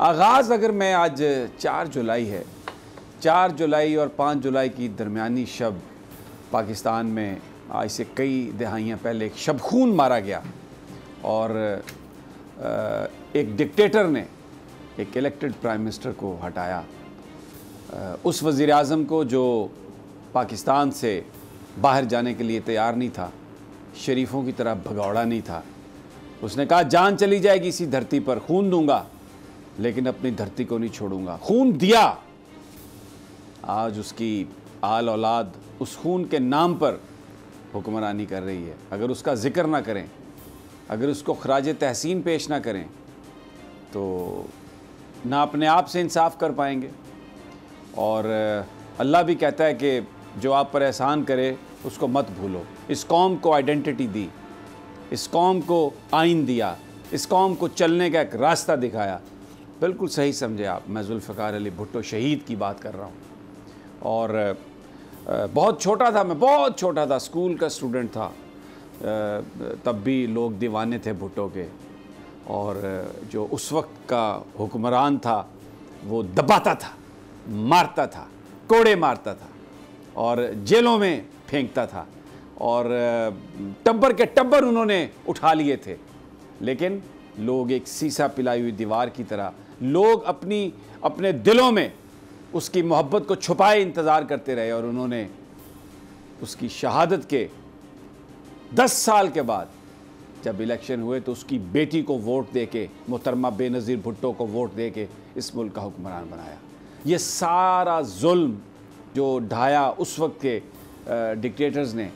आगाज़ अगर मैं आज 4 जुलाई है, 4 जुलाई और 5 जुलाई की दरमियानी शब पाकिस्तान में आज से कई दहाइयाँ पहले एक शबखून मारा गया और एक डिक्टेटर ने एक इलेक्टेड प्राइम मिनिस्टर को हटाया। उस वज़ीर आज़म को जो पाकिस्तान से बाहर जाने के लिए तैयार नहीं था, शरीफों की तरह भगौड़ा नहीं था। उसने कहा जान चली जाएगी इसी धरती पर, खून दूंगा लेकिन अपनी धरती को नहीं छोड़ूंगा। खून दिया। आज उसकी आल औलाद उस खून के नाम पर हुक्मरानी कर रही है। अगर उसका ज़िक्र ना करें, अगर उसको खराज तहसीन पेश ना करें तो ना अपने आप से इंसाफ कर पाएंगे। और अल्लाह भी कहता है कि जो आप पर एहसान करे उसको मत भूलो। इस कौम को आइडेंटिटी दी, इस कौम को आइन दिया, इस कौम को चलने का एक रास्ता दिखाया। बिल्कुल सही समझे आप, मैं जुल्फ़िकार अली भुट्टो शहीद की बात कर रहा हूँ। और बहुत छोटा था, मैं बहुत छोटा था, स्कूल का स्टूडेंट था, तब भी लोग दीवाने थे भुट्टो के। और जो उस वक्त का हुक्मरान था वो दबाता था, मारता था, कोड़े मारता था और जेलों में फेंकता था और टब्बर के टब्बर उन्होंने उठा लिए थे। लेकिन लोग एक सीसा पिलाई हुई दीवार की तरह, लोग अपने दिलों में उसकी मोहब्बत को छुपाए इंतज़ार करते रहे। और उन्होंने उसकी शहादत के 10 साल के बाद जब इलेक्शन हुए तो उसकी बेटी को वोट दे के, मोहतरमा बेनज़ीर भुट्टो को वोट दे के इस मुल्क का हुक्मरान बनाया। ये सारा जुल्म जो ढाया उस वक्त के डिक्टेटर्स ने,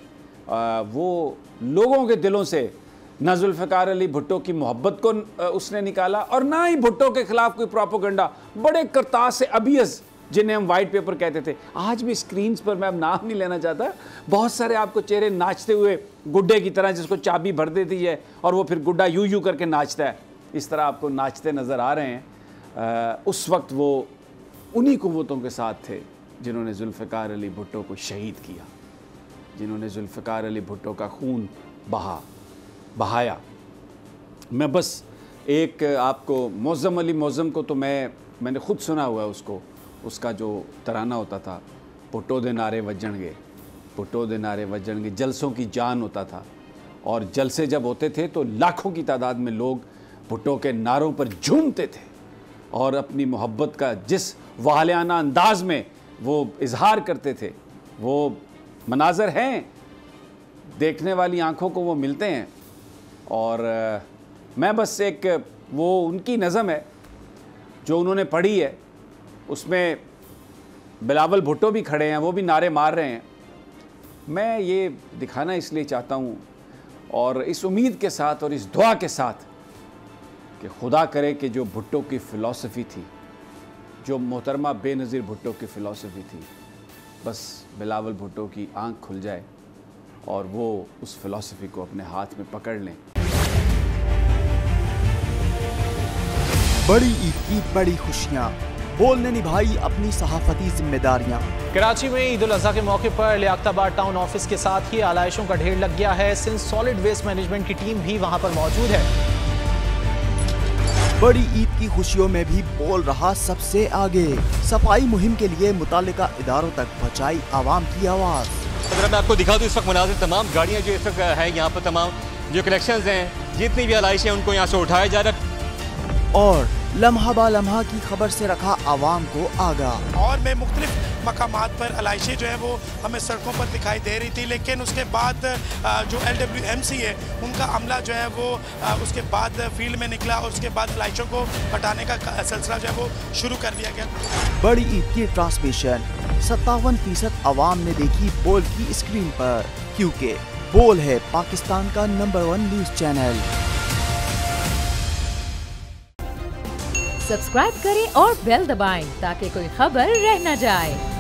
वो लोगों के दिलों से ना जुल्फ़िकार अली भुट्टो की मोहब्बत को उसने निकाला और ना ही भुट्टो के ख़िलाफ़ कोई प्रोपेगेंडा। बड़े करतास से अबियस, जिन्हें हम वाइट पेपर कहते थे, आज भी स्क्रीन्स पर, मैं अब नाम नहीं लेना चाहता, बहुत सारे आपको चेहरे नाचते हुए गुड्डे की तरह, जिसको चाबी भर देती है और वो फिर गुड्डा यूं यूं करके नाचता है, इस तरह आपको नाचते नज़र आ रहे हैं। उस वक्त वो उन्हीं क़ुव्वतों के साथ थे जिन्होंने जुल्फ़िकार अली भुट्टो को शहीद किया, जिन्होंने जुल्फ़िकार अली भुट्टो का खून बहाया। मैं बस एक आपको, मौज़म अली मौज़म को तो मैंने ख़ुद सुना हुआ है उसको, उसका जो तराना होता था, भुट्टो दे नारे वजणगे, भुट्टो दे नारे वजणगे, जलसों की जान होता था। और जलसे जब होते थे तो लाखों की तादाद में लोग भुट्टो के नारों पर झूमते थे और अपनी मोहब्बत का जिस वालियाना अंदाज में वो इजहार करते थे, वो मनाज़र हैं, देखने वाली आँखों को वो मिलते हैं। और मैं बस एक, वो उनकी नज़म है जो उन्होंने पढ़ी है, उसमें बिलावल भुट्टो भी खड़े हैं, वो भी नारे मार रहे हैं। मैं ये दिखाना इसलिए चाहता हूँ और इस उम्मीद के साथ और इस दुआ के साथ कि खुदा करे कि जो भुट्टो की फ़िलॉसफ़ी थी, जो मोहतरमा बेनज़ीर भुट्टो की फ़िलॉसफ़ी थी, बस बिलावल भुट्टो की आँख खुल जाए और वो उस फ़िलॉसफ़ी को अपने हाथ में पकड़ लें। बड़ी ईद की बड़ी खुशियाँ, बोल ने निभाई अपनी सहाफ़ती जिम्मेदारियाँ। कराची में ईद उल अज़हा के मौके पर लियाकताबाद टाउन ऑफिस के साथ ही आलाइशों का ढेर लग गया है। सिंध सॉलिड वेस्ट मैनेजमेंट की टीम भी वहां पर मौजूद है। बड़ी ईद की खुशियों में भी बोल रहा सबसे आगे, सफाई मुहिम के लिए मुतालिका इदारों तक पहुँचाई आवाम की आवाज़। अगर मैं आपको दिखा दूँ इस वक्त मनाजिर, तमाम गाड़ियाँ जो इस वक्त है यहाँ पर, तमाम जो कलेक्शंस हैं, जितनी भी आलाइशें हैं उनको यहाँ से उठाया जा रहा है और लम्हा बा लम्हा की खबर से रखा आवाम को आगाह। और मैं मुख्तलिफ मकामात पर आलाइशें जो है वो हमें सड़कों पर दिखाई दे रही थी, लेकिन उसके बाद जो LWMC है उनका अमला जो है वो उसके बाद फील्ड में निकला और उसके बाद आलाइशों को हटाने का सिलसिला जो है वो शुरू कर दिया गया। बड़ी ईद की ट्रांसमिशन 57% आवाम ने देखी बोल की स्क्रीन पर, क्योंकि बोल है पाकिस्तान का नंबर 1 न्यूज़ चैनल। सब्सक्राइब करें और बेल दबाएं ताकि कोई खबर रह न जाए।